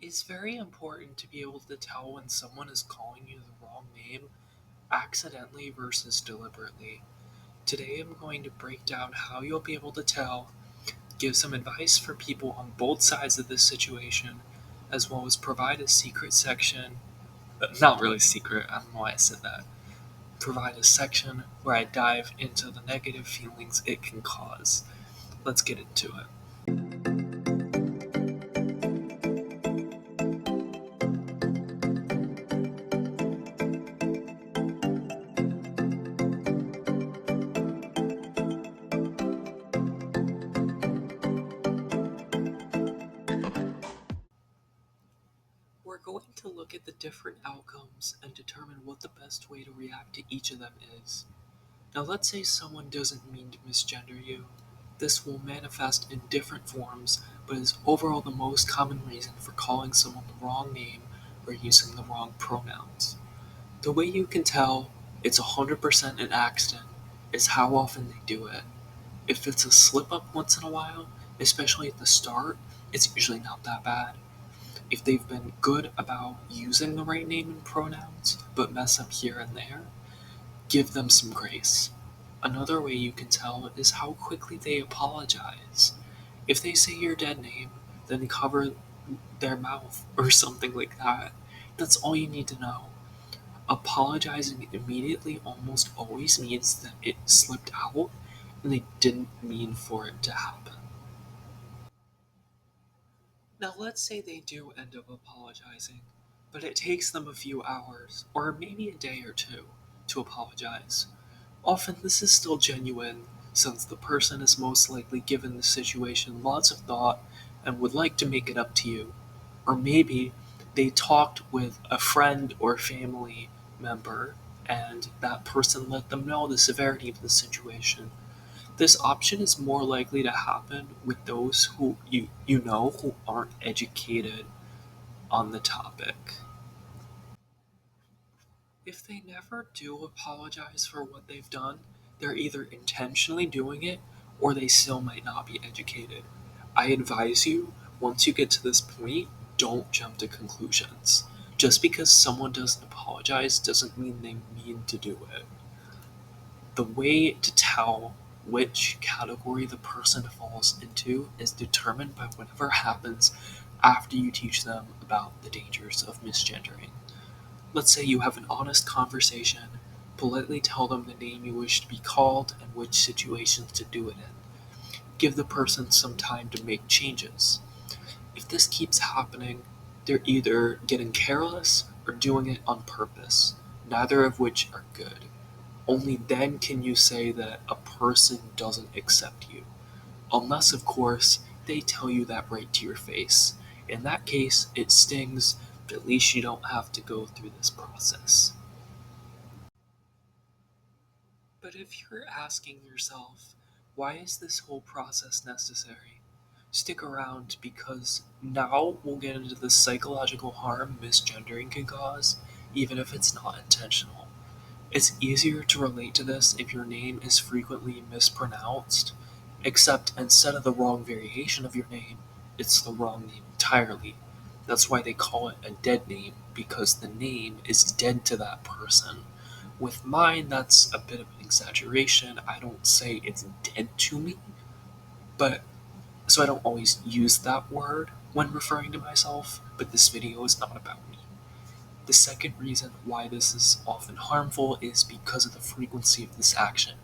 It's very important to be able to tell when someone is calling you the wrong name accidentally versus deliberately. Today I'm going to break down how you'll be able to tell, give some advice for people on both sides of this situation, as well as provide a secret section, not really secret, I don't know why I said that, provide a section where I dive into the negative feelings it can cause. Let's get into it. We're going to look at the different outcomes and determine what the best way to react to each of them is. Now, let's say someone doesn't mean to misgender you. This will manifest in different forms, but is overall the most common reason for calling someone the wrong name or using the wrong pronouns. The way you can tell it's 100% an accident is how often they do it. If it's a slip up once in a while, especially at the start, it's usually not that bad. If they've been good about using the right name and pronouns, but mess up here and there, give them some grace. Another way you can tell is how quickly they apologize. If they say your dead name, then cover their mouth or something like that. That's all you need to know. Apologizing immediately almost always means that it slipped out and they didn't mean for it to happen. Now, let's say they do end up apologizing, but it takes them a few hours, or maybe a day or two, to apologize. Often this is still genuine, since the person has most likely given the situation lots of thought and would like to make it up to you. Or maybe they talked with a friend or family member and that person let them know the severity of the situation. This option is more likely to happen with those who you know who aren't educated on the topic. If they never do apologize for what they've done, they're either intentionally doing it or they still might not be educated. I advise you, once you get to this point, don't jump to conclusions. Just because someone doesn't apologize doesn't mean they mean to do it. The way to tell which category the person falls into is determined by whatever happens after you teach them about the dangers of misgendering. Let's say you have an honest conversation, politely tell them the name you wish to be called and which situations to do it in. Give the person some time to make changes. If this keeps happening, they're either getting careless or doing it on purpose, neither of which are good. Only then can you say that a person doesn't accept you. Unless, of course, they tell you that right to your face. In that case, it stings, but at least you don't have to go through this process. But if you're asking yourself, why is this whole process necessary? Stick around because now we'll get into the psychological harm misgendering can cause, even if it's not intentional. It's easier to relate to this if your name is frequently mispronounced, except instead of the wrong variation of your name, it's the wrong name entirely. That's why they call it a dead name, because the name is dead to that person. With mine, that's a bit of an exaggeration. I don't say it's dead to me, but so I don't always use that word when referring to myself, but this video is not about me. The second reason why this is often harmful is because of the frequency of this action.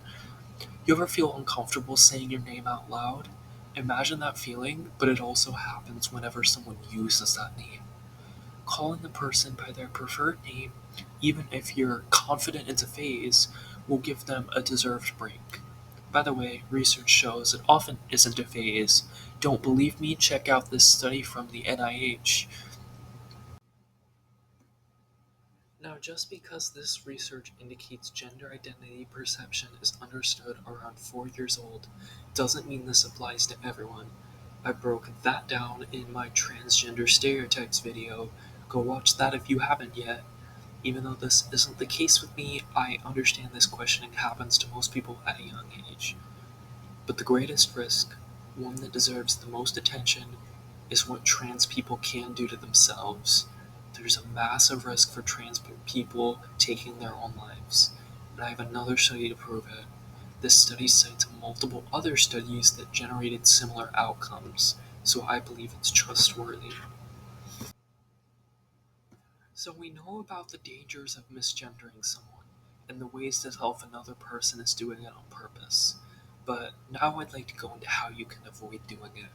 You ever feel uncomfortable saying your name out loud? Imagine that feeling, but it also happens whenever someone uses that name. Calling the person by their preferred name, even if you're confident it's a phase, will give them a deserved break. By the way, research shows it often isn't a phase. Don't believe me? Check out this study from the NIH. Now, just because this research indicates gender identity perception is understood around 4 years old, doesn't mean this applies to everyone. I broke that down in my transgender stereotypes video. Go watch that if you haven't yet. Even though this isn't the case with me, I understand this questioning happens to most people at a young age. But the greatest risk, one that deserves the most attention, is what trans people can do to themselves. There's a massive risk for trans people taking their own lives, and I have another study to prove it. This study cites multiple other studies that generated similar outcomes, so I believe it's trustworthy. So we know about the dangers of misgendering someone and the ways to tell if another person is doing it on purpose. But now I'd like to go into how you can avoid doing it.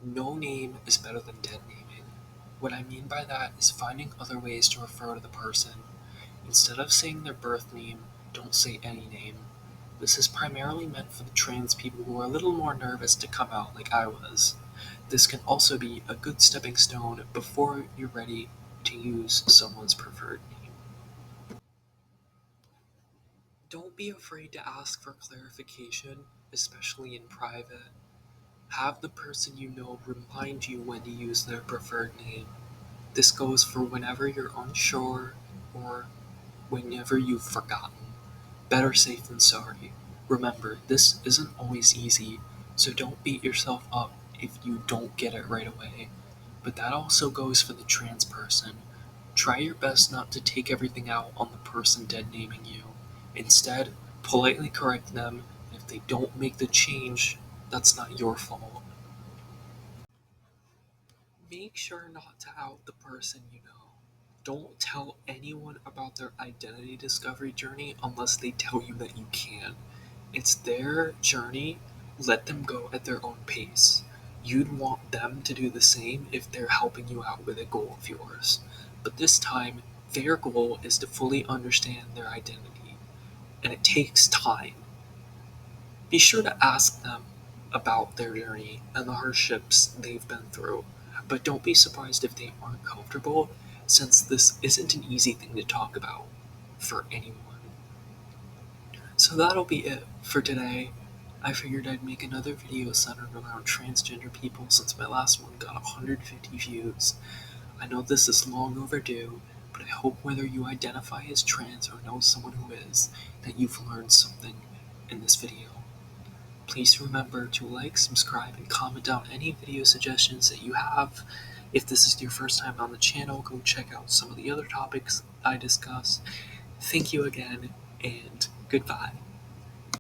No name is better than dead naming. What I mean by that is finding other ways to refer to the person. Instead of saying their birth name, don't say any name. This is primarily meant for the trans people who are a little more nervous to come out like I was. This can also be a good stepping stone before you're ready to use someone's preferred name. Don't be afraid to ask for clarification, especially in private. Have the person you know remind you when to use their preferred name. This goes for whenever you're unsure or whenever you've forgotten. Better safe than sorry. Remember, this isn't always easy, so don't beat yourself up if you don't get it right away. But that also goes for the trans person. Try your best not to take everything out on the person dead naming you. Instead, politely correct them, and if they don't make the change, that's not your fault. Make sure not to out the person you know. Don't tell anyone about their identity discovery journey unless they tell you that you can. It's their journey, let them go at their own pace. You'd want them to do the same if they're helping you out with a goal of yours. But this time, their goal is to fully understand their identity, and it takes time. Be sure to ask them about their journey and the hardships they've been through, but don't be surprised if they aren't comfortable, since this isn't an easy thing to talk about for anyone. So that'll be it for today. I figured I'd make another video centered around transgender people since my last one got 150 views. I know this is long overdue, but I hope whether you identify as trans or know someone who is, that you've learned something in this video. Please remember to like, subscribe, and comment down any video suggestions that you have. If this is your first time on the channel, go check out some of the other topics I discuss. Thank you again, and goodbye.